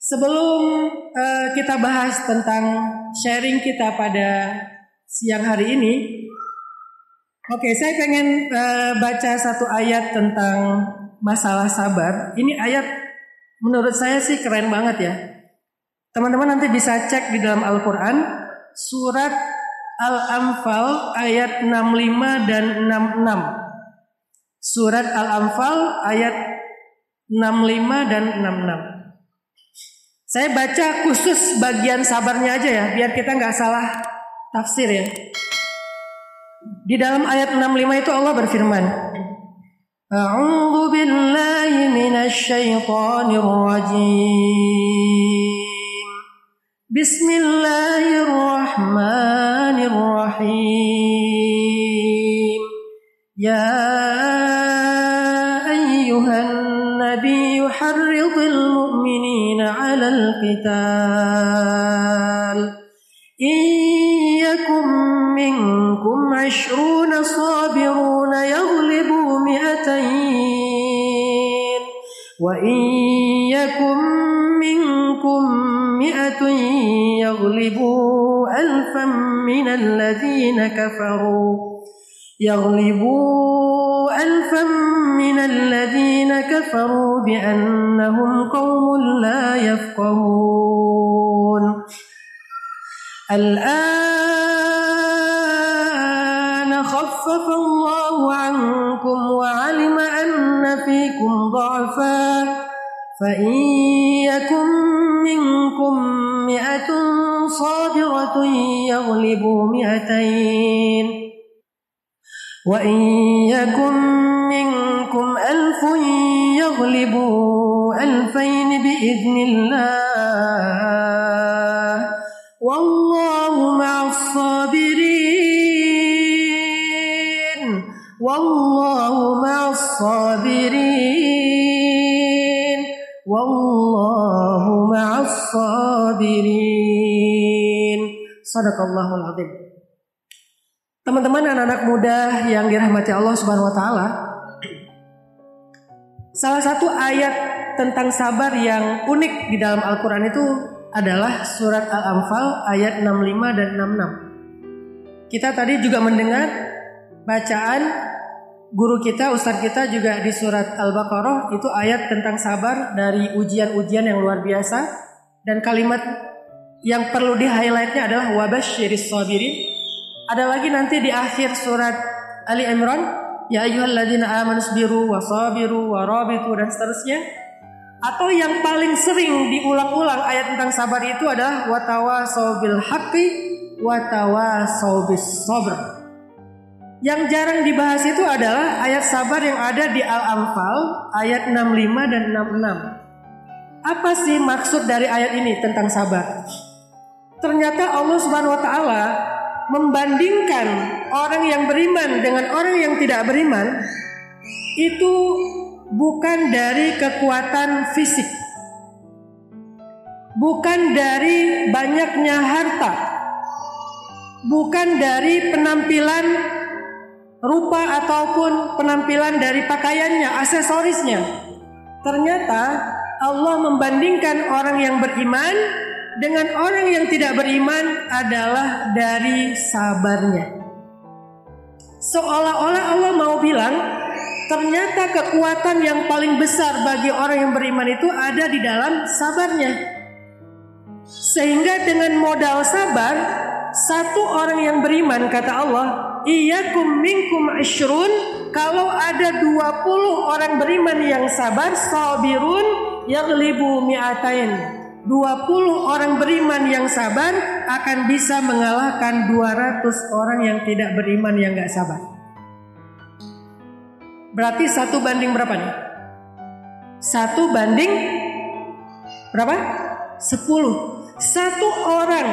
Sebelum kita bahas tentang sharing kita pada siang hari ini, saya pengen baca satu ayat tentang masalah sabar. Ini ayat menurut saya sih keren banget ya. Teman-teman nanti bisa cek di dalam Al-Quran, surat Al-Anfal ayat 65 dan 66. Surat Al-Anfal ayat 65 dan 66. Saya baca khusus bagian sabarnya aja ya, biar kita nggak salah tafsir ya. Di dalam ayat 65 itu Allah berfirman, A'udzu billahi minasy syaithanir rajim. Bismillahirrahmanirrahim. Ya ayyuhan nabiyyu harridil mu'minina 'alal qital. Iyyakum minkum 'ashruna sabiruna yaghlibu mi'atayn wa iyyakum minkum mi'atun yaghlibu alfan minal ladzina kafaru bi'annahum qaumun la yafqahun. Al-ana khaffafa Allahu 'ankum wa 'alima anna fikum dha'fan fa in yakum minkum mi'atun sabiratun yaghlibu mi'atayn wa in yakum minkum alfun yaghlibu alfayn bi'idznillah wallahu ma'as sabirin. Wallahu ma'as sabirin. Wallahu ma'as sabirin. Shadaqallahul azim. Teman-teman anak-anak muda yang dirahmati Allah Subhanahu wa taala, salah satu ayat tentang sabar yang unik di dalam Al-Qur'an itu adalah surat Al-Anfal ayat 65 dan 66. Kita tadi juga mendengar bacaan guru kita, ustadz kita juga di surat Al-Baqarah, itu ayat tentang sabar dari ujian-ujian yang luar biasa. Dan kalimat yang perlu di-highlightnya adalah wabasyiris sabirin. Ada lagi nanti di akhir surat Ali Imran, ya ayyuhalladzina amanu sabiru wasabiru warabitu dan seterusnya. Atau yang paling sering diulang-ulang ayat tentang sabar itu adalah watawasau bil haqqi watawasau bis sabr. Yang jarang dibahas itu adalah ayat sabar yang ada di Al-Anfal ayat 65 dan 66. Apa sih maksud dari ayat ini tentang sabar? Ternyata Allah Subhanahu wa taala membandingkan orang yang beriman dengan orang yang tidak beriman itu bukan dari kekuatan fisik, bukan dari banyaknya harta, bukan dari penampilan rupa ataupun penampilan dari pakaiannya, aksesorisnya. Ternyata Allah membandingkan orang yang beriman dengan orang yang tidak beriman adalah dari sabarnya. Seolah-olah Allah mau bilang, ternyata kekuatan yang paling besar bagi orang yang beriman itu ada di dalam sabarnya. Sehingga dengan modal sabar, satu orang yang beriman, kata Allah, iyyakum minkum asyrun, kalau ada 20 orang beriman yang sabar, sabirun yaghlibu mi'atain, 20 orang beriman yang sabar akan bisa mengalahkan 200 orang yang tidak beriman yang gak sabar. Berarti 1 banding berapa nih? 1 banding berapa? 10. 1 orang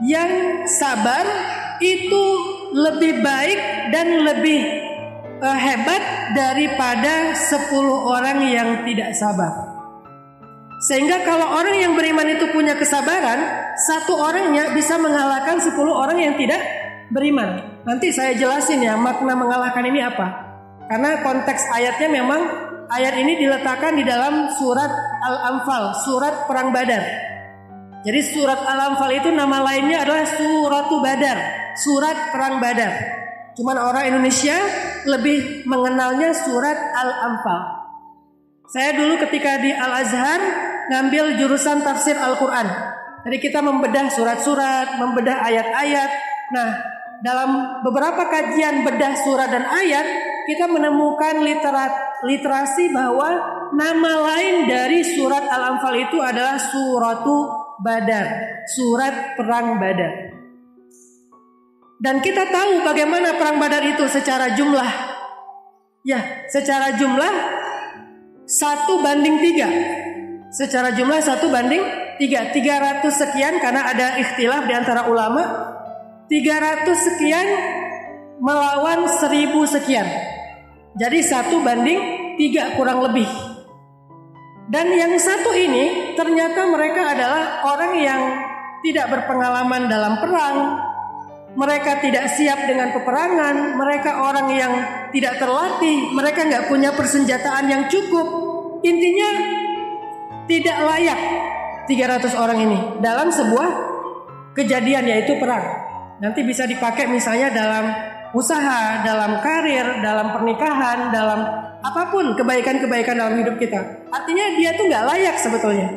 yang sabar itu lebih baik dan lebih hebat daripada 10 orang yang tidak sabar. Sehingga kalau orang yang beriman itu punya kesabaran, 1 orangnya bisa mengalahkan 10 orang yang tidak beriman. Nanti saya jelasin ya makna mengalahkan ini apa. Karena konteks ayatnya memang ayat ini diletakkan di dalam surat Al-Anfal, surat perang Badar. Jadi surat Al-Anfal itu nama lainnya adalah Suratu Badar, surat perang Badar. Cuman orang Indonesia lebih mengenalnya surat Al-Anfal. Saya dulu ketika di Al-Azhar ngambil jurusan tafsir Al-Quran. Jadi kita membedah surat-surat, membedah ayat-ayat. Nah, dalam beberapa kajian bedah surat dan ayat, kita menemukan literasi bahwa nama lain dari surat Al-Anfal itu adalah Suratu Badar, surat perang Badar. Dan kita tahu bagaimana perang Badar itu secara jumlah. Ya, secara jumlah 1:3. Secara jumlah 1:3. 300 sekian karena ada ikhtilaf di antara ulama. 300 sekian melawan 1000 sekian. Jadi 1:3 kurang lebih. Dan yang satu ini ternyata mereka adalah orang yang tidak berpengalaman dalam perang. Mereka tidak siap dengan peperangan. Mereka orang yang tidak terlatih. Mereka nggak punya persenjataan yang cukup. Intinya tidak layak 300 orang ini dalam sebuah kejadian, yaitu perang. Nanti bisa dipakai misalnya dalam usaha, dalam karir, dalam pernikahan, dalam apapun kebaikan-kebaikan dalam hidup kita. Artinya dia tuh nggak layak sebetulnya.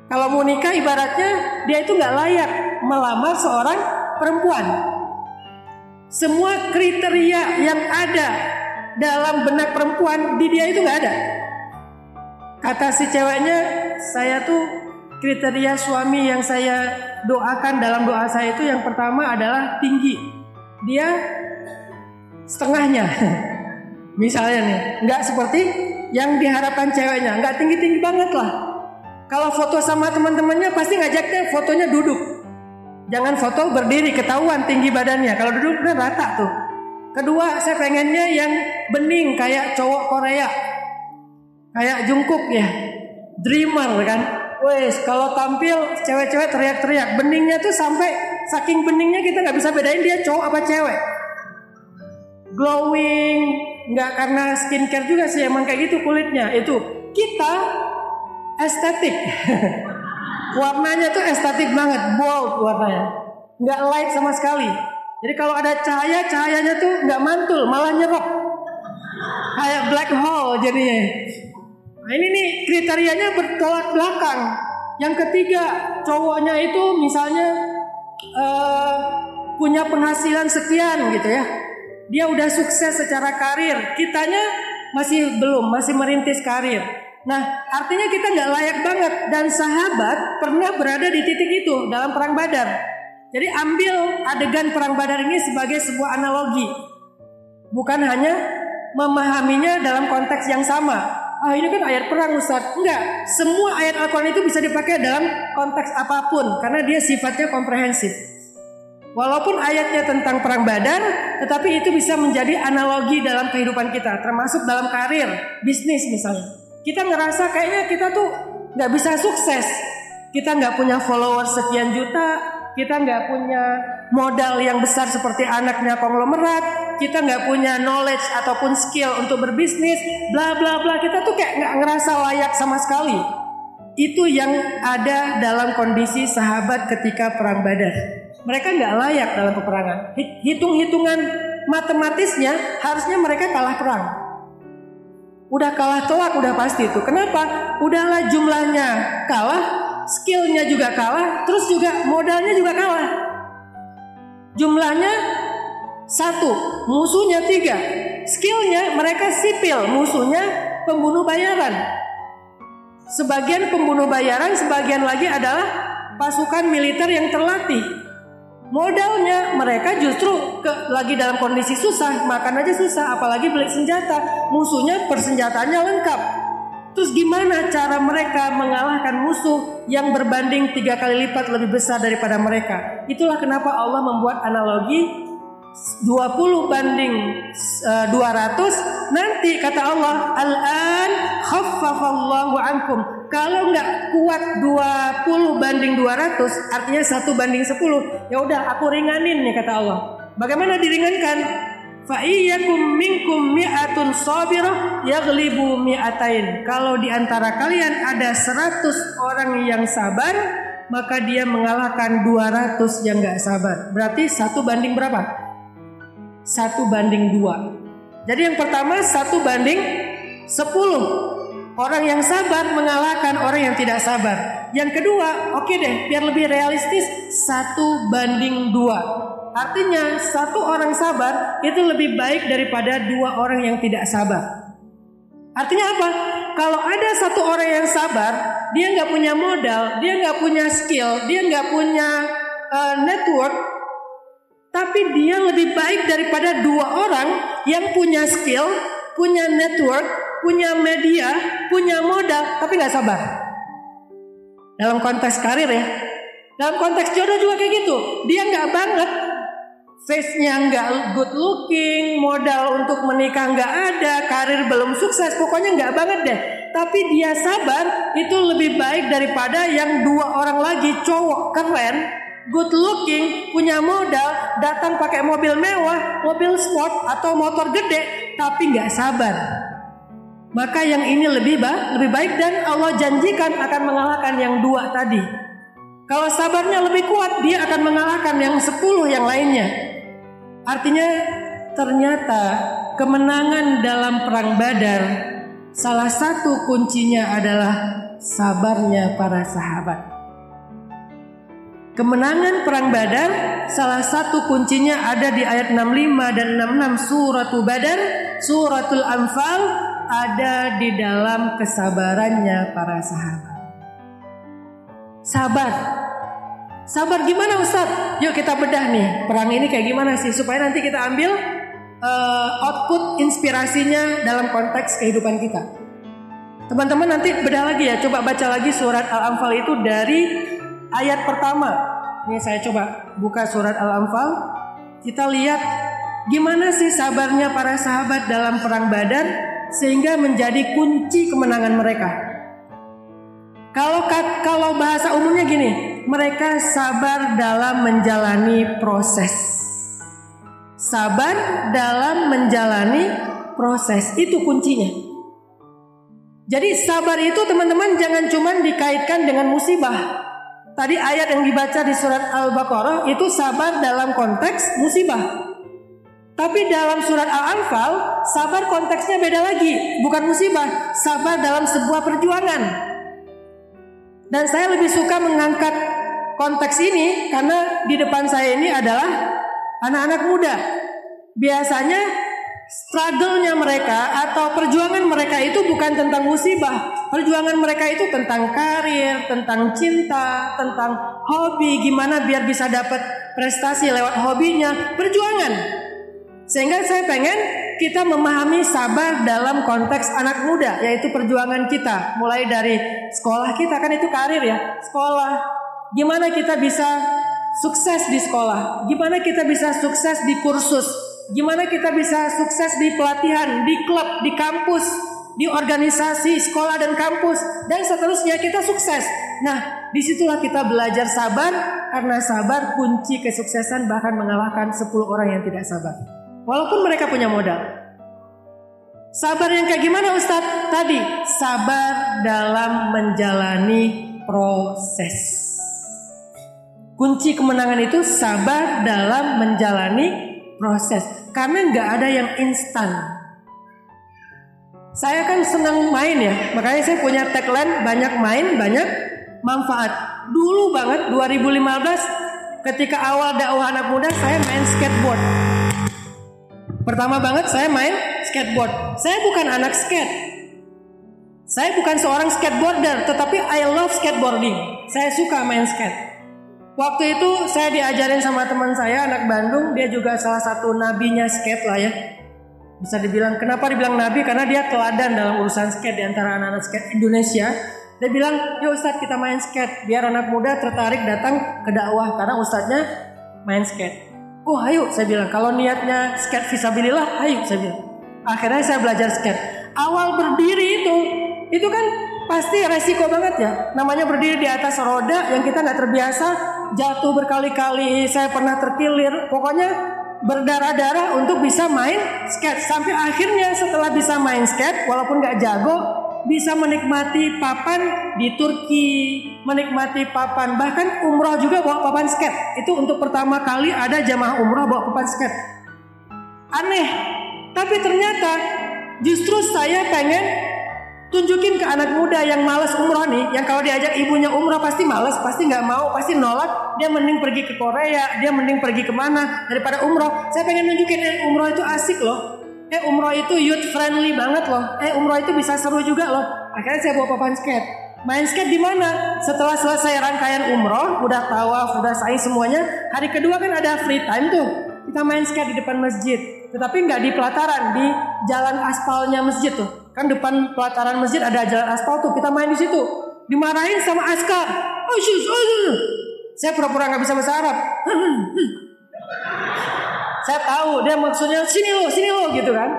Kalau mau nikah ibaratnya dia itu nggak layak melamar seorang perempuan. Semua kriteria yang ada dalam benak perempuan di dia itu nggak ada. Kata si ceweknya, saya tuh kriteria suami yang saya doakan dalam doa saya itu yang pertama adalah tinggi. Dia setengahnya. Misalnya nih, nggak seperti yang diharapkan ceweknya, nggak tinggi-tinggi banget lah. Kalau foto sama teman-temannya pasti ngajaknya fotonya duduk. Jangan foto berdiri, ketahuan tinggi badannya. Kalau duduk udah rata tuh. Kedua, saya pengennya yang bening kayak cowok Korea, kayak Jungkook ya, dreamer kan. Wes, kalau tampil cewek-cewek teriak-teriak, beningnya tuh sampai saking beningnya kita nggak bisa bedain dia cowok apa cewek. Glowing, nggak karena skincare juga sih, emang kayak gitu kulitnya. Itu kita estetik. Warnanya tuh estetik banget, bold warnanya, nggak light sama sekali. Jadi kalau ada cahaya, cahayanya tuh nggak mantul, malah nyerap, kayak black hole jadinya. Nah ini nih kriterianya bertolak belakang. Yang ketiga, cowoknya itu misalnya punya penghasilan sekian gitu ya. Dia udah sukses secara karir, kitanya masih belum, masih merintis karir. Nah artinya kita nggak layak banget. Dan sahabat pernah berada di titik itu dalam perang Badar. Jadi ambil adegan perang Badar ini sebagai sebuah analogi, bukan hanya memahaminya dalam konteks yang sama. Ini kan ayat perang Ustaz. Enggak, semua ayat Al-Quran itu bisa dipakai dalam konteks apapun karena dia sifatnya komprehensif. Walaupun ayatnya tentang perang Badar, tetapi itu bisa menjadi analogi dalam kehidupan kita, termasuk dalam karir, bisnis misalnya. Kita ngerasa kayaknya kita tuh nggak bisa sukses. Kita nggak punya followers sekian juta, kita nggak punya modal yang besar seperti anaknya konglomerat, kita nggak punya knowledge ataupun skill untuk berbisnis, bla bla bla. Kita tuh kayak nggak ngerasa layak sama sekali. Itu yang ada dalam kondisi sahabat ketika perang Badar. Mereka nggak layak dalam peperangan. Hitung-hitungan matematisnya harusnya mereka kalah perang. Udah kalah telak, udah pasti itu. Kenapa? Udahlah jumlahnya kalah, skillnya juga kalah, terus juga modalnya juga kalah. Jumlahnya 1, musuhnya 3. Skillnya mereka sipil, musuhnya pembunuh bayaran. Sebagian pembunuh bayaran, sebagian lagi adalah pasukan militer yang terlatih. Modalnya mereka justru lagi dalam kondisi susah, makan aja susah, apalagi beli senjata. Musuhnya persenjataannya lengkap. Terus gimana cara mereka mengalahkan musuh yang berbanding 3 kali lipat lebih besar daripada mereka? Itulah kenapa Allah membuat analogi 20 banding 200. Nanti kata Allah, al-an khaffafallahu ankum. Kalau nggak kuat 20 banding 200, artinya 1 banding 10. Ya udah, aku ringanin nih kata Allah. Bagaimana diringankan? Fa iyyakum minkum mi'atun sabirah yaghlibu mi'atain. Kalau di antara kalian ada 100 orang yang sabar, maka dia mengalahkan 200 yang gak sabar. Berarti 1 banding berapa? 1 banding 2. Jadi yang pertama 1 banding 10. Orang yang sabar mengalahkan orang yang tidak sabar. Yang kedua, oke deh, biar lebih realistis, 1 banding 2. Artinya 1 orang sabar itu lebih baik daripada 2 orang yang tidak sabar. Artinya apa? Kalau ada 1 orang yang sabar, dia nggak punya modal, dia nggak punya skill, dia nggak punya network, tapi dia lebih baik daripada 2 orang yang punya skill, punya network, punya media, punya modal, tapi nggak sabar. Dalam konteks karir ya, dalam konteks jodoh juga kayak gitu. Dia nggak banget, face-nya nggak good looking, modal untuk menikah nggak ada, karir belum sukses, pokoknya nggak banget deh. Tapi dia sabar, itu lebih baik daripada yang 2 orang lagi cowok keren, good looking, punya modal, datang pakai mobil mewah, mobil sport atau motor gede, tapi nggak sabar. Maka yang ini lebih baik dan Allah janjikan akan mengalahkan yang 2 tadi. Kalau sabarnya lebih kuat, dia akan mengalahkan yang 10 yang lainnya. Artinya ternyata kemenangan dalam perang Badar salah satu kuncinya adalah sabarnya para sahabat. Kemenangan perang Badar salah satu kuncinya ada di ayat 65 dan 66 suratul Badar, suratul Anfal, ada di dalam kesabarannya para sahabat. Sabar gimana Ustaz? Yuk kita bedah nih, perang ini kayak gimana sih, supaya nanti kita ambil output inspirasinya dalam konteks kehidupan kita. Teman-teman nanti bedah lagi ya, coba baca lagi surat Al-Anfal itu dari ayat pertama. Ini saya coba buka surat Al-Anfal, kita lihat gimana sih sabarnya para sahabat dalam perang Badar sehingga menjadi kunci kemenangan mereka. Kalau bahasa umumnya gini, mereka sabar dalam menjalani proses. Sabar dalam menjalani proses, itu kuncinya. Jadi sabar itu teman-teman jangan cuma dikaitkan dengan musibah. Tadi ayat yang dibaca di surat Al-Baqarah itu sabar dalam konteks musibah. Tapi dalam surat Al-Anfal, sabar konteksnya beda lagi, bukan musibah, sabar dalam sebuah perjuangan. Dan saya lebih suka mengangkat konteks ini karena di depan saya ini adalah anak-anak muda. Biasanya struggle-nya mereka atau perjuangan mereka itu bukan tentang musibah. Perjuangan mereka itu tentang karir, tentang cinta, tentang hobi, gimana biar bisa dapat prestasi lewat hobinya, perjuangan. Sehingga saya pengen kita memahami sabar dalam konteks anak muda, yaitu perjuangan kita. Mulai dari sekolah kita, kan itu karir ya, sekolah. Gimana kita bisa sukses di sekolah, gimana kita bisa sukses di kursus, gimana kita bisa sukses di pelatihan, di klub, di kampus, di organisasi, sekolah dan kampus, dan seterusnya kita sukses. Nah, disitulah kita belajar sabar, karena sabar kunci kesuksesan, bahkan mengalahkan 10 orang yang tidak sabar. Walaupun mereka punya modal. Sabar yang kayak gimana Ustadz? Tadi, sabar dalam menjalani proses. Kunci kemenangan itu sabar dalam menjalani proses. Karena gak ada yang instan. Saya kan senang main ya, makanya saya punya tagline banyak main, banyak manfaat. Dulu banget 2015 ketika awal dakwah anak muda, saya main skateboard. Pertama banget saya main skateboard. Saya bukan anak skate. Saya bukan seorang skateboarder, tetapi I love skateboarding. Saya suka main skate. Waktu itu saya diajarin sama teman saya anak Bandung, dia juga salah satu nabinya skate lah ya. Bisa dibilang, kenapa dibilang nabi? Karena dia teladan dalam urusan skate di antara anak-anak skate Indonesia. Dia bilang, yuk Ustadz kita main skate, biar anak muda tertarik datang ke dakwah karena Ustadznya main skate. Oh ayo, saya bilang, kalau niatnya skate fisabilillah, ayo saya bilang. Akhirnya saya belajar skate. Awal berdiri itu kan pasti resiko banget ya. Namanya berdiri di atas roda yang kita nggak terbiasa, jatuh berkali-kali, saya pernah terkilir. Pokoknya berdarah-darah untuk bisa main skate. Sampai akhirnya setelah bisa main skate, walaupun gak jago, bisa menikmati papan di Turki, menikmati papan, bahkan umroh juga bawa papan skate. Itu untuk pertama kali ada jamaah umroh bawa papan skate. Aneh, tapi ternyata justru saya pengen tunjukin ke anak muda yang malas umroh nih, yang kalau diajak ibunya umroh pasti malas, pasti nggak mau, pasti nolak. Dia mending pergi ke Korea, dia mending pergi kemana daripada umroh. Saya pengen nunjukin, umroh itu asik loh. Umroh itu youth friendly banget loh. Umroh itu bisa seru juga loh. Akhirnya saya bawa papan skate. Main skate di mana? Setelah selesai rangkaian umroh, udah tawaf, udah sa'i semuanya. Hari kedua kan ada free time tuh. Kita main skate di depan masjid. Tetapi nggak di pelataran, di jalan aspalnya masjid tuh. Kan depan pelataran masjid ada jalan aspal tuh, kita main di situ. Dimarahin sama askar. Saya pura-pura nggak bisa bahasa Arab. Saya tahu dia maksudnya sini lo gitu kan.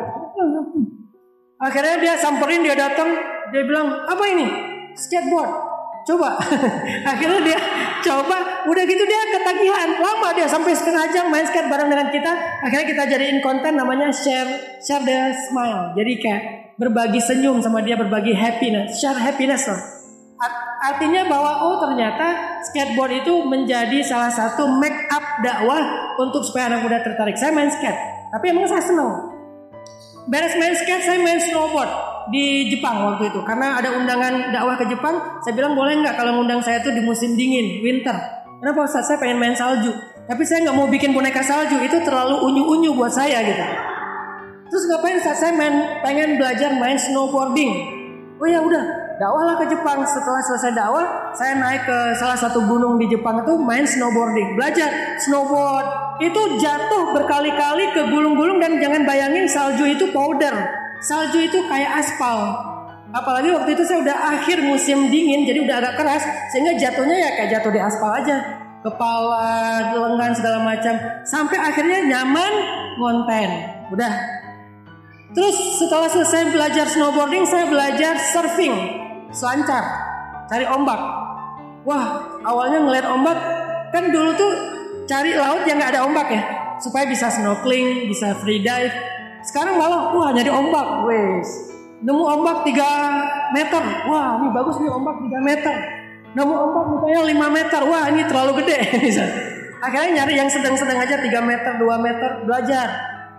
Akhirnya dia samperin, dia datang, dia bilang apa ini? Skateboard. Coba. Akhirnya dia coba, udah gitu dia ketagihan. Lama dia sampai setengah jam main skate bareng dengan kita. Akhirnya kita jadiin konten namanya share the smile. Jadi kayak berbagi senyum sama dia, berbagi happiness, share happiness loh. Artinya bahwa ternyata skateboard itu menjadi salah satu make up dakwah untuk supaya anak muda tertarik. Saya main skate, tapi emang saya senang. Beres main skate, saya main snowboard di Jepang waktu itu. Karena ada undangan dakwah ke Jepang, saya bilang boleh nggak kalau ngundang saya itu di musim dingin, winter. Kenapa Ustaz? Saya pengen main salju. Tapi saya nggak mau bikin boneka salju, itu terlalu unyu-unyu buat saya gitu. Terus ngapain Ustaz? Saya pengen belajar main snowboarding. Oh ya udah, dakwahlah ke Jepang. Setelah selesai dakwah, saya naik ke salah satu gunung di Jepang itu main snowboarding, belajar snowboard. Itu jatuh berkali-kali ke gulung-gulung dan jangan bayangin salju itu powder. Salju itu kayak aspal. Apalagi waktu itu saya udah akhir musim dingin, jadi udah agak keras sehingga jatuhnya ya kayak jatuh di aspal aja. Kepala, lengan segala macam. Sampai akhirnya nyaman, ngonten. Udah. Terus setelah selesai belajar snowboarding, saya belajar surfing, selancar, cari ombak. Wah, awalnya ngeliat ombak, kan dulu tuh cari laut yang nggak ada ombak ya, supaya bisa snorkeling, bisa free dive. Sekarang malah, nyari ombak, nemu ombak 3 meter, wah ini bagus nih ombak 3 meter. Nemu ombak misalnya 5 meter, wah ini terlalu gede. Akhirnya nyari yang sedang-sedang aja 3 meter, 2 meter, belajar.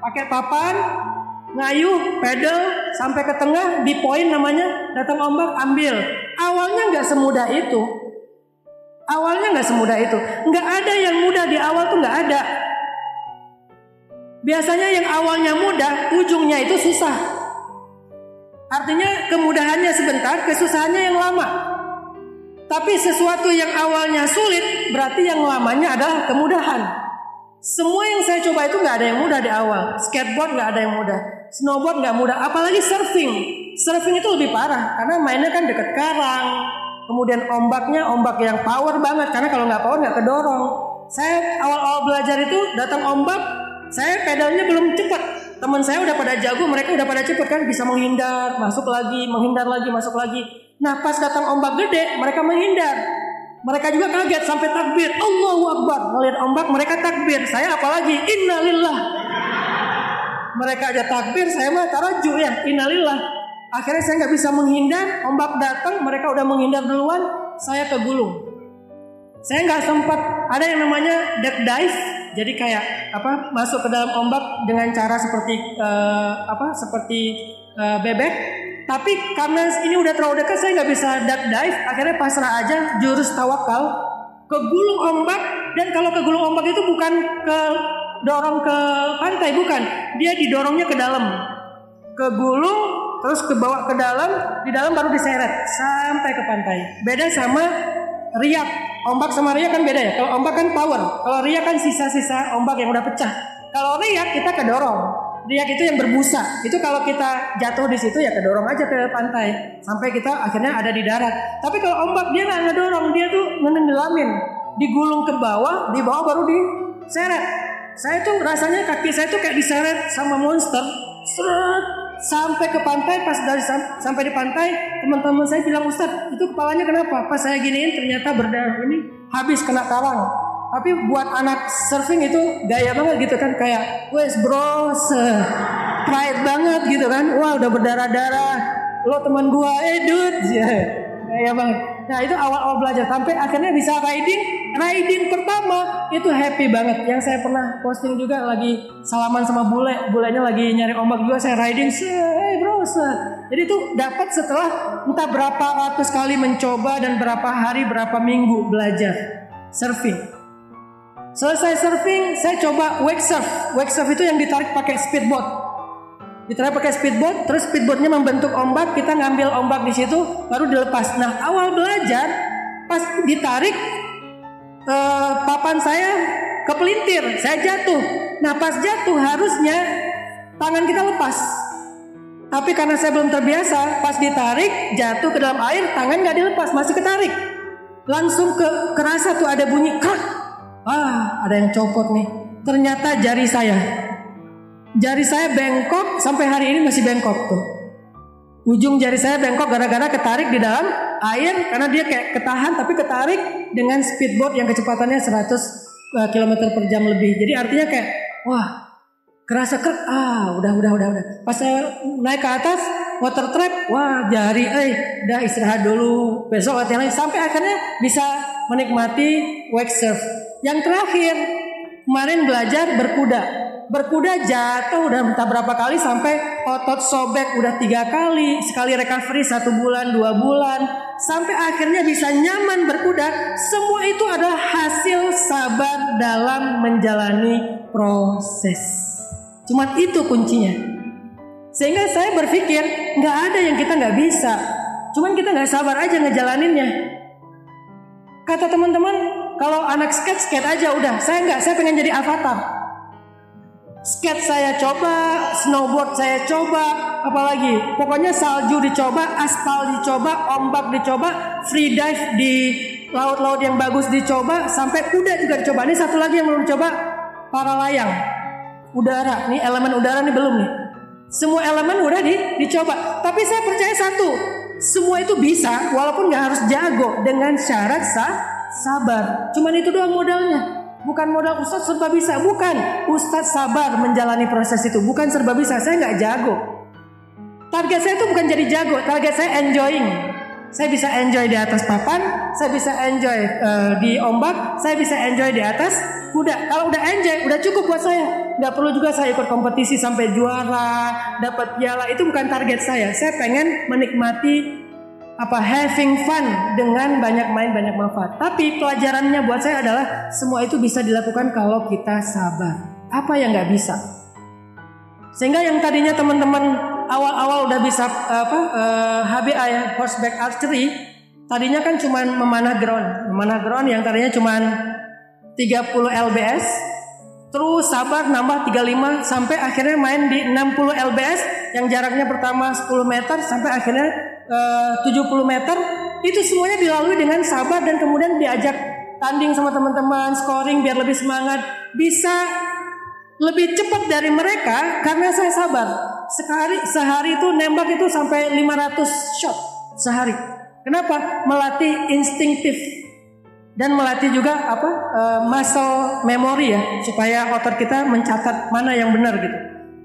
Pakai papan, ngayuh, pedal sampai ke tengah, di poin namanya, datang ombak, ambil. Awalnya nggak semudah itu. Nggak ada yang mudah di awal tuh nggak ada. Biasanya yang awalnya mudah, ujungnya itu susah. Artinya kemudahannya sebentar, kesusahannya yang lama. Tapi sesuatu yang awalnya sulit, berarti yang lamanya adalah kemudahan. Semua yang saya coba itu nggak ada yang mudah di awal. Skateboard nggak ada yang mudah, snowboard nggak mudah, apalagi surfing. Surfing itu lebih parah karena mainnya kan deket karang. Kemudian ombaknya ombak yang power banget, karena kalau nggak power nggak kedorong. Saya awal-awal belajar itu datang ombak, saya pedalnya belum cepat. Teman saya udah pada jago, mereka udah pada cepat kan, bisa menghindar, masuk lagi, menghindar lagi, masuk lagi. Nah pas datang ombak gede, mereka menghindar. Mereka juga kaget sampai takbir, Allahu Akbar. Melihat ombak mereka takbir, saya apalagi innalillah. Mereka aja takbir, saya mah taraju ya, innalillah. Akhirnya saya nggak bisa menghindar, ombak datang, mereka udah menghindar duluan, saya kegulung. Saya nggak sempat, ada yang namanya duck dive, jadi kayak masuk ke dalam ombak dengan cara seperti bebek. Tapi karena ini udah terlalu dekat, saya nggak bisa duck dive. Akhirnya pasrah aja, jurus tawakal, kegulung ombak. Dan kalau kegulung ombak itu bukan ke dorong ke pantai, bukan, dia didorongnya ke dalam, kegulung terus kebawa ke dalam, di dalam baru diseret sampai ke pantai. Beda sama riak. Ombak sama riak kan beda ya. Kalau ombak kan power, kalau riak kan sisa-sisa ombak yang udah pecah. Kalau riak kita kedorong. Riak itu yang berbusa. Itu kalau kita jatuh di situ ya kedorong aja ke pantai sampai kita akhirnya ada di darat. Tapi kalau ombak dia nggak ngedorong, dia tuh ngenengelamin, digulung ke bawah, di bawah baru diseret. Saya tuh rasanya kaki saya tuh kayak diseret sama monster. Seret sampai ke pantai. Pas sampai di pantai, teman-teman saya bilang, Ustaz itu kepalanya kenapa? Pas saya giniin ternyata berdarah, ini habis kena karang. Tapi buat anak surfing itu gaya banget gitu kan, kayak wes bro, pride banget gitu kan. Wah udah berdarah-darah, lo teman gua, dude, gaya banget. Nah itu awal-awal belajar, sampai akhirnya bisa riding pertama itu happy banget. Yang saya pernah posting juga, lagi salaman sama bulenya lagi nyari ombak juga, saya riding, bro. Jadi itu dapat setelah entah berapa ratus kali mencoba dan berapa hari, berapa minggu belajar surfing. Selesai surfing, saya coba wake surf. Wake surf itu yang ditarik pakai speedboat. Ditarik pakai speedboat, terus speedboatnya membentuk ombak, kita ngambil ombak di situ, baru dilepas. Nah awal belajar, pas ditarik, papan saya kepelintir, saya jatuh. Nah pas jatuh harusnya tangan kita lepas. Tapi karena saya belum terbiasa, pas ditarik, jatuh ke dalam air, tangan gak dilepas, masih ketarik. Langsung kerasa tuh ada bunyi krak. Ada yang copot nih. Ternyata jari saya bengkok, sampai hari ini masih bengkok tuh. Ujung jari saya bengkok gara-gara ketarik di dalam air, karena dia kayak ketahan tapi ketarik dengan speedboat yang kecepatannya 100 km per jam lebih. Jadi artinya kayak kerasa krek, udah. Pas saya naik ke atas water trap, jari, udah istirahat dulu, besok latihan lagi, sampai akhirnya bisa menikmati wake surf. Yang terakhir kemarin belajar berkuda jatuh udah entah berapa kali, sampai otot sobek udah 3 kali, sekali recovery 1 bulan 2 bulan, sampai akhirnya bisa nyaman berkuda. Semua itu adalah hasil sabar dalam menjalani proses. Cuman itu kuncinya. Sehingga saya berpikir gak ada yang kita gak bisa, cuman kita gak sabar aja ngejalaninnya. Kata teman-teman, kalau anak skate aja udah. Saya pengen jadi avatar. Skate saya coba, snowboard saya coba, apalagi pokoknya salju dicoba, aspal dicoba, ombak dicoba, free dive di laut-laut yang bagus dicoba, sampai kuda juga dicoba. Ini satu lagi yang belum dicoba, para layang udara. Nih elemen udara nih belum nih. Semua elemen udah dicoba. Tapi saya percaya satu, semua itu bisa walaupun gak harus jago, dengan syarat sabar. Cuman itu doang modalnya. Bukan modal Ustadz serba bisa, bukan. Ustadz sabar menjalani proses itu, bukan serba bisa. Saya gak jago. Target saya itu bukan jadi jago, target saya enjoying. Saya bisa enjoy di atas papan, saya bisa enjoy di ombak, saya bisa enjoy di atas kuda. Kalau udah enjoy, udah cukup buat saya. Gak perlu juga saya ikut kompetisi sampai juara, dapat piala. Itu bukan target saya. Saya pengen menikmati having fun dengan banyak main, banyak manfaat. Tapi pelajarannya buat saya adalah semua itu bisa dilakukan kalau kita sabar. Apa yang gak bisa? Sehingga yang tadinya teman-teman awal-awal udah bisa HBA ya, horseback archery, tadinya kan cuma memanah ground yang tadinya cuma 30 lbs, terus sabar nambah 35 sampai akhirnya main di 60 lbs yang jaraknya pertama 10 meter sampai akhirnya 70 meter. Itu semuanya dilalui dengan sabar dan kemudian diajak tanding sama teman-teman, scoring biar lebih semangat, bisa lebih cepat dari mereka karena saya sabar. Sehari itu nembak itu sampai 500 shot sehari. Kenapa? Melatih instinktif dan melatih juga muscle memory ya, supaya otot kita mencatat mana yang benar gitu.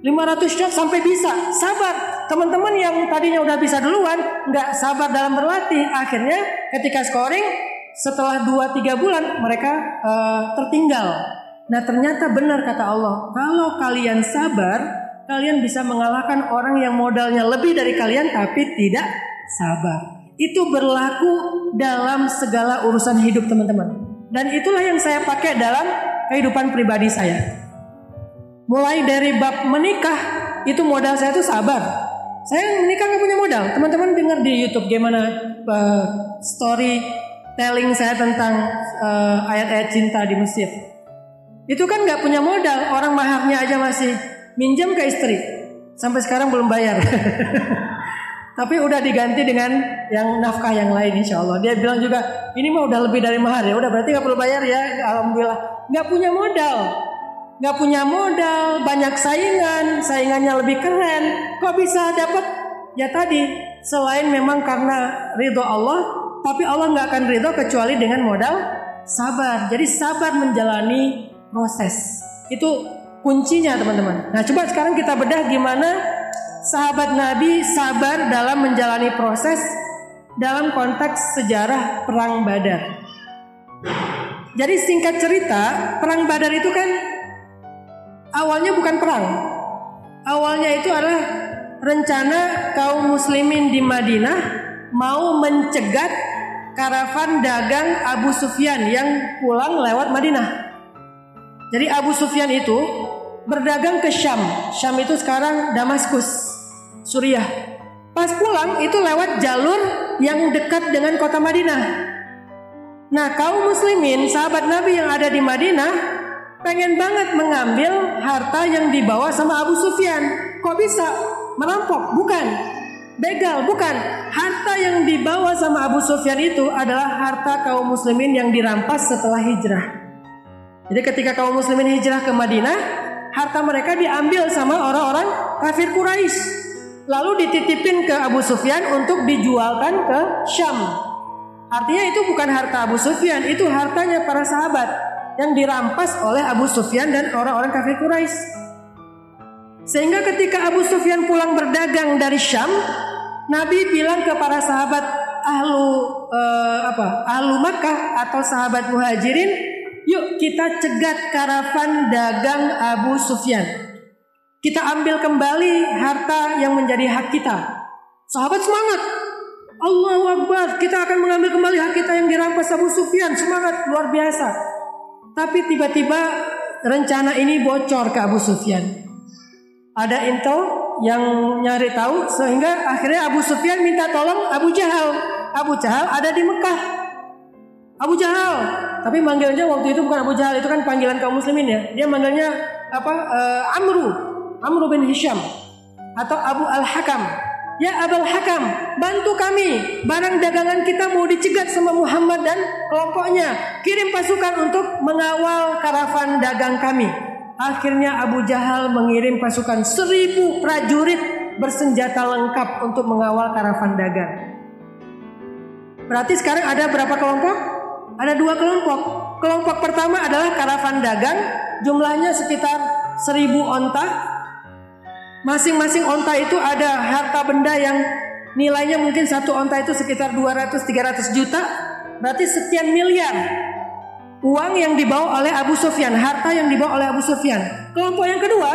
500 shot sampai bisa sabar. Teman-teman yang tadinya udah bisa duluan nggak sabar dalam berlatih, akhirnya ketika scoring setelah 2-3 bulan mereka tertinggal. Nah ternyata benar kata Allah, kalau kalian sabar, kalian bisa mengalahkan orang yang modalnya lebih dari kalian tapi tidak sabar. Itu berlaku dalam segala urusan hidup teman-teman. Dan itulah yang saya pakai dalam kehidupan pribadi saya. Mulai dari bab menikah, itu modal saya itu sabar. Saya menikah gak punya modal. Teman-teman dengar di YouTube gimana storytelling saya tentang ayat-ayat cinta di Mesir. Itu kan gak punya modal. Orang maharnya aja masih minjam ke istri, sampai sekarang belum bayar. Tapi udah diganti dengan yang nafkah yang lain insya Allah. Dia bilang juga ini mah udah lebih dari mahar ya. Udah berarti gak perlu bayar ya. Alhamdulillah. Gak punya modal, banyak saingannya lebih keren. Kok bisa dapat? Ya tadi, selain memang karena ridho Allah, tapi Allah gak akan ridho kecuali dengan modal sabar. Jadi sabar menjalani proses. Itu kuncinya teman-teman. Nah coba sekarang kita bedah gimana sahabat Nabi sabar dalam menjalani proses dalam konteks sejarah Perang Badar. Jadi singkat cerita, Perang Badar itu kan awalnya bukan perang. Awalnya itu adalah rencana kaum muslimin di Madinah mau mencegat karavan dagang Abu Sufyan yang pulang lewat Madinah. Jadi Abu Sufyan itu berdagang ke Syam. Syam itu sekarang Damaskus, Suriah. Pas pulang itu lewat jalur yang dekat dengan kota Madinah. Nah kaum muslimin, sahabat Nabi yang ada di Madinah pengen banget mengambil harta yang dibawa sama Abu Sufyan. Kok bisa? Merampok? Bukan. Begal? Bukan. Harta yang dibawa sama Abu Sufyan itu adalah harta kaum muslimin yang dirampas setelah hijrah. Jadi ketika kaum muslimin hijrah ke Madinah, harta mereka diambil sama orang-orang kafir Quraisy, lalu dititipin ke Abu Sufyan untuk dijualkan ke Syam. Artinya itu bukan harta Abu Sufyan, itu hartanya para sahabat yang dirampas oleh Abu Sufyan dan orang-orang kafir Quraisy. Sehingga ketika Abu Sufyan pulang berdagang dari Syam, Nabi bilang ke para sahabat ahlu Makkah atau sahabat Muhajirin, yuk kita cegat karavan dagang Abu Sufyan. Kita ambil kembali harta yang menjadi hak kita. Sahabat semangat. Allahu Akbar, kita akan mengambil kembali hak kita yang dirampas Abu Sufyan. Semangat luar biasa. Tapi tiba-tiba rencana ini bocor ke Abu Sufyan. Ada intel yang nyari tahu, sehingga akhirnya Abu Sufyan minta tolong Abu Jahal. Abu Jahal ada di Mekah. Abu Jahal, tapi manggilnya waktu itu bukan Abu Jahal, itu kan panggilan kaum muslimin ya. Dia manggilnya Amru bin Hisham atau Abu Al-Hakam. Ya Abul Hakam, bantu kami, barang dagangan kita mau dicegat sama Muhammad dan kelompoknya. Kirim pasukan untuk mengawal karavan dagang kami. Akhirnya Abu Jahal mengirim pasukan 1000 prajurit bersenjata lengkap untuk mengawal karavan dagang. Berarti sekarang ada berapa kelompok? Ada 2 kelompok. Kelompok pertama adalah karavan dagang, jumlahnya sekitar 1000 onta. Masing-masing onta itu ada harta benda yang nilainya mungkin satu onta itu sekitar 200-300 juta. Berarti sekian miliar uang yang dibawa oleh Abu Sufyan, harta yang dibawa oleh Abu Sufyan. Kelompok yang kedua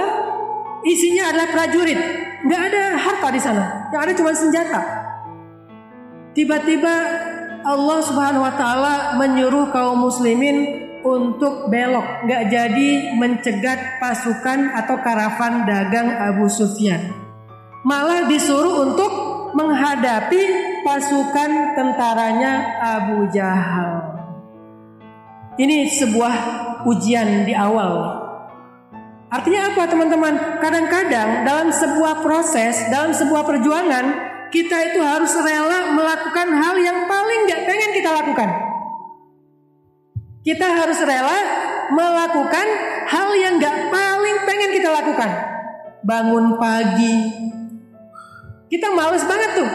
isinya adalah prajurit, nggak ada harta di sana, yang ada cuma senjata. Tiba-tiba Allah Subhanahu Wa Taala menyuruh kaum muslimin untuk belok, nggak jadi mencegat pasukan atau karavan dagang Abu Sufyan. Malah disuruh untuk menghadapi pasukan tentaranya Abu Jahal. Ini sebuah ujian di awal. Artinya apa teman-teman? Kadang-kadang dalam sebuah proses, dalam sebuah perjuangan, kita itu harus rela melakukan hal yang paling nggak pengen kita lakukan. Kita harus rela melakukan hal yang gak paling pengen kita lakukan. Bangun pagi, kita males banget tuh.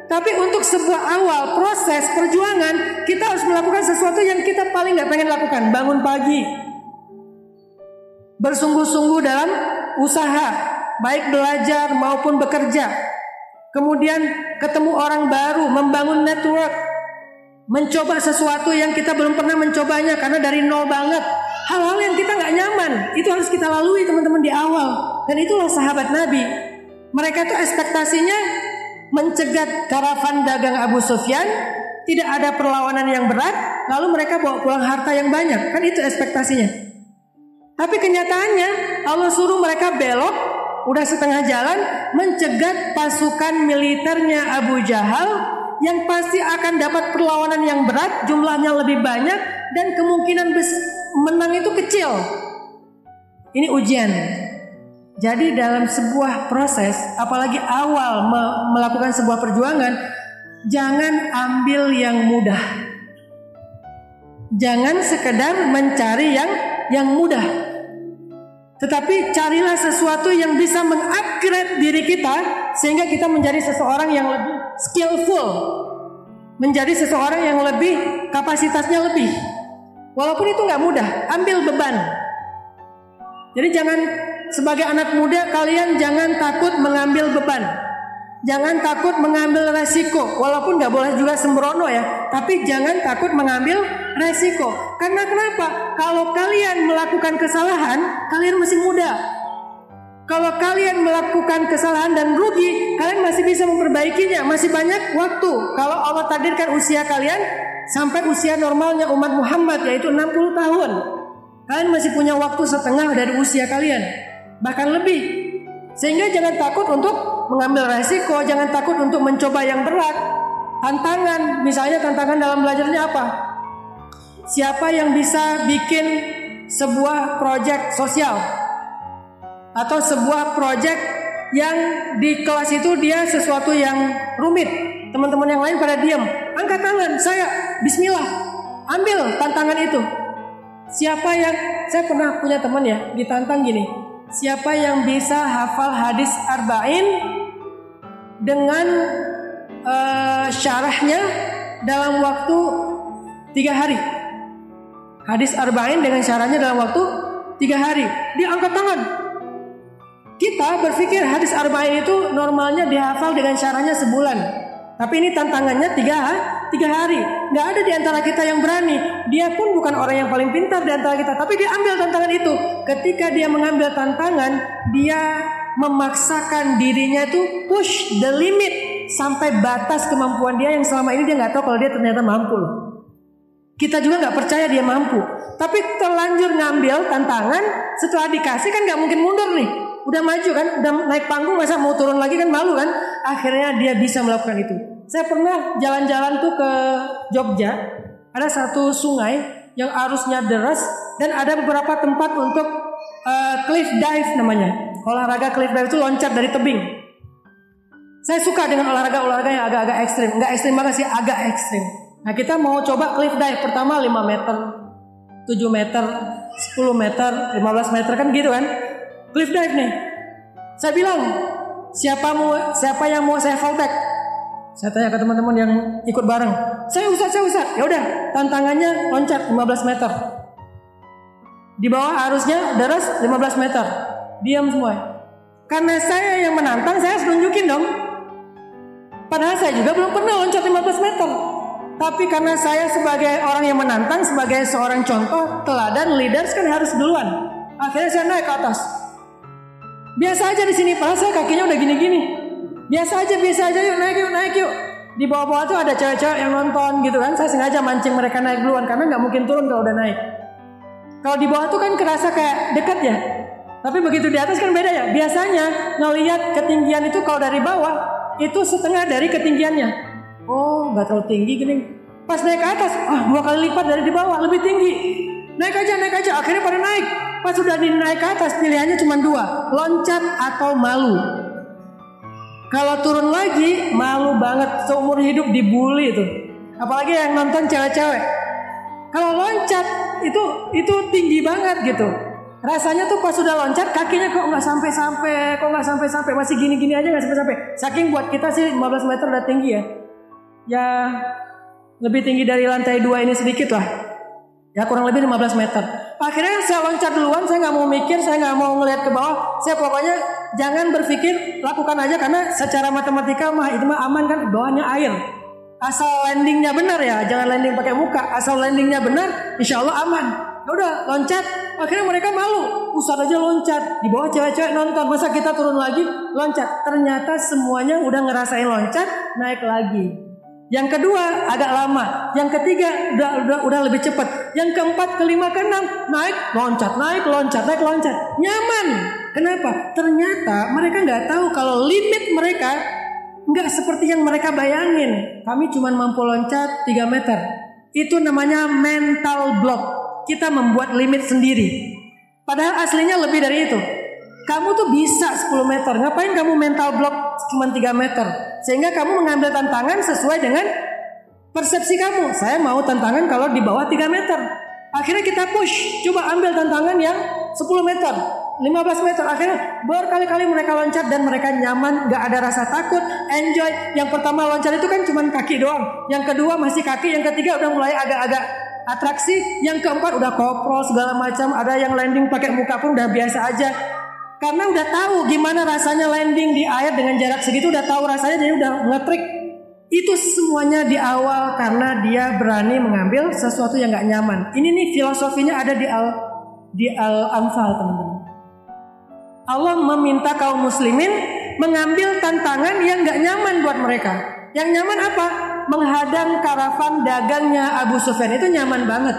Tapi untuk sebuah awal proses perjuangan, kita harus melakukan sesuatu yang kita paling gak pengen lakukan. Bangun pagi, bersungguh-sungguh dalam usaha, baik belajar maupun bekerja. Kemudian ketemu orang baru, membangun network, mencoba sesuatu yang kita belum pernah mencobanya karena dari nol banget. Hal-hal yang kita gak nyaman, itu harus kita lalui teman-teman di awal. Dan itulah sahabat Nabi. Mereka tuh ekspektasinya mencegat karavan dagang Abu Sufyan, tidak ada perlawanan yang berat, lalu mereka bawa pulang harta yang banyak. Kan itu ekspektasinya. Tapi kenyataannya Allah suruh mereka belok, udah setengah jalan, mencegat pasukan militernya Abu Jahal, yang pasti akan dapat perlawanan yang berat, jumlahnya lebih banyak, dan kemungkinan menang itu kecil. Ini ujian. Jadi dalam sebuah proses, apalagi awal melakukan sebuah perjuangan, jangan ambil yang mudah. Jangan sekedar mencari yang mudah, tetapi carilah sesuatu yang bisa mengupgrade diri kita sehingga kita menjadi seseorang yang lebih skillful, menjadi seseorang yang lebih kapasitasnya lebih. Walaupun itu nggak mudah, ambil beban. Jadi jangan, sebagai anak muda kalian jangan takut mengambil beban. Jangan takut mengambil resiko. Walaupun nggak boleh juga sembrono ya, tapi jangan takut mengambil resiko. Karena kenapa? Kalau kalian melakukan kesalahan, kalian masih muda. Kalau kalian melakukan kesalahan dan rugi, kalian masih bisa memperbaikinya. Masih banyak waktu. Kalau Allah takdirkan usia kalian sampai usia normalnya umat Muhammad, yaitu 60 tahun. Kalian masih punya waktu setengah dari usia kalian, bahkan lebih. Sehingga jangan takut untuk mengambil resiko, jangan takut untuk mencoba yang berat. Tantangan, misalnya tantangan dalam belajarnya apa? Siapa yang bisa bikin sebuah proyek sosial atau sebuah proyek yang di kelas itu dia sesuatu yang rumit, teman-teman yang lain pada diam, angkat tangan, saya bismillah, ambil tantangan itu. Siapa yang, saya pernah punya teman ya, ditantang gini, siapa yang bisa hafal hadis arba'in dengan syarahnya dalam waktu 3 hari. Hadis arba'in dengan syarahnya dalam waktu 3 hari. Dia angkat tangan. Kita berpikir hadis arba'in itu normalnya dihafal dengan syarahnya sebulan. Tapi ini tantangannya 3 hari. Gak ada di antara kita yang berani. Dia pun bukan orang yang paling pintar di antara kita, tapi dia ambil tantangan itu. Ketika dia mengambil tantangan, dia memaksakan dirinya itu push the limit sampai batas kemampuan dia yang selama ini dia gak tahu kalau dia ternyata mampu. Kita juga gak percaya dia mampu. Tapi terlanjur ngambil tantangan, setelah dikasih kan gak mungkin mundur nih. Udah maju kan, udah naik panggung, masa mau turun lagi kan malu kan. Akhirnya dia bisa melakukan itu. Saya pernah jalan-jalan tuh ke Jogja. Ada satu sungai yang arusnya deras, dan ada beberapa tempat untuk cliff dive namanya. Olahraga cliff dive itu loncat dari tebing. Saya suka dengan olahraga yang agak-agak ekstrim. Enggak ekstrim banget sih, agak ekstrim. Nah kita mau coba cliff dive. Pertama 5 meter, 7 meter, 10 meter, 15 meter kan gitu kan. Cliff dive nih. Saya bilang, siapa yang mau saya fallback? Saya tanya ke teman-teman yang ikut bareng. Saya Ustaz. Ya udah, tantangannya loncat 15 meter. Di bawah arusnya deras 15 meter. Diam semua. Karena saya yang menantang, saya harus tunjukin dong. Padahal saya juga belum pernah loncat 15 meter. Tapi karena saya sebagai orang yang menantang, sebagai seorang contoh, teladan, leaders kan harus duluan. Akhirnya saya naik ke atas. Biasa aja di sini, padahal saya kakinya udah gini-gini. Biasa aja, yuk naik yuk. Di bawah-bawah tuh ada cewek-cewek yang nonton gitu kan. Saya sengaja mancing mereka naik duluan karena nggak mungkin turun kalau udah naik. Kalau di bawah tuh kan kerasa kayak dekat ya. Tapi begitu di atas kan beda ya. Biasanya ngelihat ketinggian itu kalau dari bawah itu setengah dari ketinggiannya. Oh, nggak terlalu tinggi gini. Pas naik ke atas, 2 kali lipat dari di bawah, lebih tinggi. Naik aja. Akhirnya pada naik. Pas sudah naik ke atas, pilihannya cuma 2, loncat atau malu. Kalau turun lagi, malu banget, seumur hidup dibully tuh. Apalagi yang nonton cewek-cewek. Kalau loncat itu tinggi banget gitu. Rasanya tuh pas sudah loncat, kakinya kok nggak sampai, masih gini-gini aja nggak sampai. Saking buat kita sih 15 meter udah tinggi ya. Ya lebih tinggi dari lantai 2 ini sedikit lah. Ya kurang lebih 15 meter. Akhirnya saya loncat duluan, saya nggak mau mikir, saya nggak mau ngeliat ke bawah. Saya pokoknya jangan berpikir, lakukan aja karena secara matematika itu mah aman kan, bawahnya air. Asal landingnya benar ya, jangan landing pakai muka. Asal landingnya benar, insya Allah aman. Udah loncat, akhirnya mereka malu. Ustaz aja loncat, di bawah cewek-cewek nonton, masa kita turun lagi loncat. Ternyata semuanya udah ngerasain loncat, naik lagi. Yang kedua agak lama, yang ketiga udah lebih cepat, yang keempat, kelima, keenam naik loncat, nyaman. Kenapa? Ternyata mereka nggak tahu kalau limit mereka nggak seperti yang mereka bayangin. Kami cuma mampu loncat 3 meter. Itu namanya mental block. Kita membuat limit sendiri. Padahal aslinya lebih dari itu. Kamu tuh bisa 10 meter. Ngapain kamu mental block cuma 3 meter? Sehingga kamu mengambil tantangan sesuai dengan persepsi kamu. Saya mau tantangan kalau di bawah 3 meter. Akhirnya kita push. Coba ambil tantangan yang 10 meter. 15 meter. Akhirnya berkali-kali mereka loncat dan mereka nyaman. Gak ada rasa takut. Enjoy. Yang pertama loncat itu kan cuma kaki doang. Yang kedua masih kaki. Yang ketiga udah mulai agak-agak atraksi. Yang keempat udah koprol segala macam, ada yang landing pakai muka pun udah biasa aja. Karena udah tahu gimana rasanya landing di air dengan jarak segitu, udah tahu rasanya, jadi udah ngetrik. Itu semuanya di awal karena dia berani mengambil sesuatu yang gak nyaman. Ini nih filosofinya ada di Al-Anfal, teman-teman. Allah meminta kaum muslimin mengambil tantangan yang gak nyaman buat mereka. Yang nyaman apa? Menghadang karavan dagangnya Abu Sufyan, itu nyaman banget.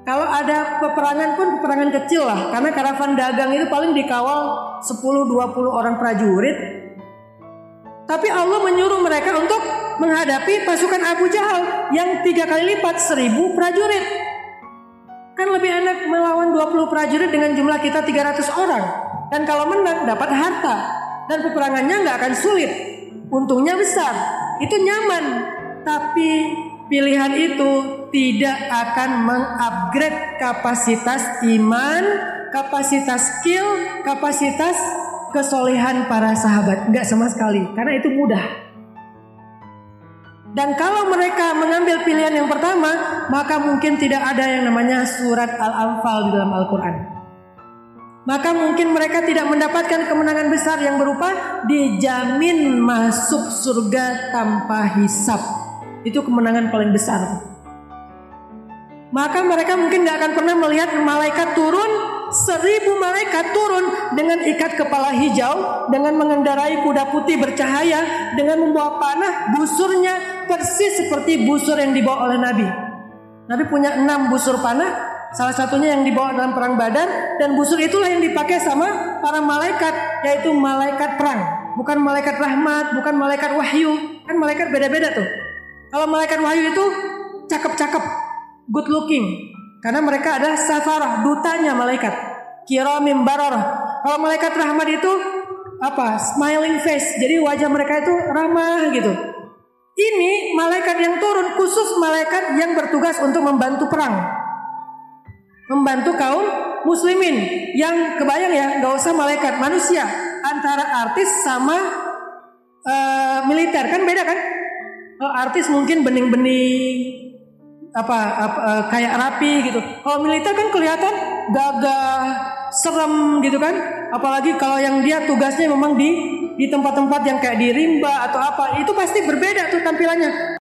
Kalau ada peperangan pun peperangan kecil lah, karena karavan dagang itu paling dikawal 10-20 orang prajurit. Tapi Allah menyuruh mereka untuk menghadapi pasukan Abu Jahal yang 3 kali lipat, 1000 prajurit. Kan lebih enak melawan 20 prajurit dengan jumlah kita 300 orang. Dan kalau menang dapat harta, dan peperangannya gak akan sulit, untungnya besar, itu nyaman. Tapi pilihan itu tidak akan mengupgrade kapasitas iman, kapasitas skill, kapasitas kesolehan para sahabat. Enggak sama sekali, karena itu mudah. Dan kalau mereka mengambil pilihan yang pertama, maka mungkin tidak ada yang namanya surat Al-Anfal di dalam Al-Quran. Maka mungkin mereka tidak mendapatkan kemenangan besar yang berupa dijamin masuk surga tanpa hisab. Itu kemenangan paling besar. Maka mereka mungkin gak akan pernah melihat malaikat turun, 1000 malaikat turun dengan ikat kepala hijau, dengan mengendarai kuda putih bercahaya, dengan membawa panah, busurnya persis seperti busur yang dibawa oleh Nabi. Nabi punya 6 busur panah, salah satunya yang dibawa dalam perang Badar, dan busur itulah yang dipakai sama para malaikat, yaitu malaikat perang. Bukan malaikat rahmat, bukan malaikat wahyu. Kan malaikat beda-beda tuh. Kalau malaikat wahyu itu cakep-cakep, good looking, karena mereka adalah safarah, dutanya malaikat, kiramim bararah. Kalau malaikat rahmat itu apa? Smiling face, jadi wajah mereka itu ramah gitu. Ini malaikat yang turun khusus malaikat yang bertugas untuk membantu perang, membantu kaum muslimin. Yang kebayang ya, gak usah malaikat, manusia. Antara artis sama militer kan beda kan? Kalau artis mungkin bening-bening, kayak rapi gitu. Kalau militer kan kelihatan gagah, serem gitu kan. Apalagi kalau yang dia tugasnya memang di tempat-tempat yang kayak di rimba atau apa, itu pasti berbeda tuh tampilannya.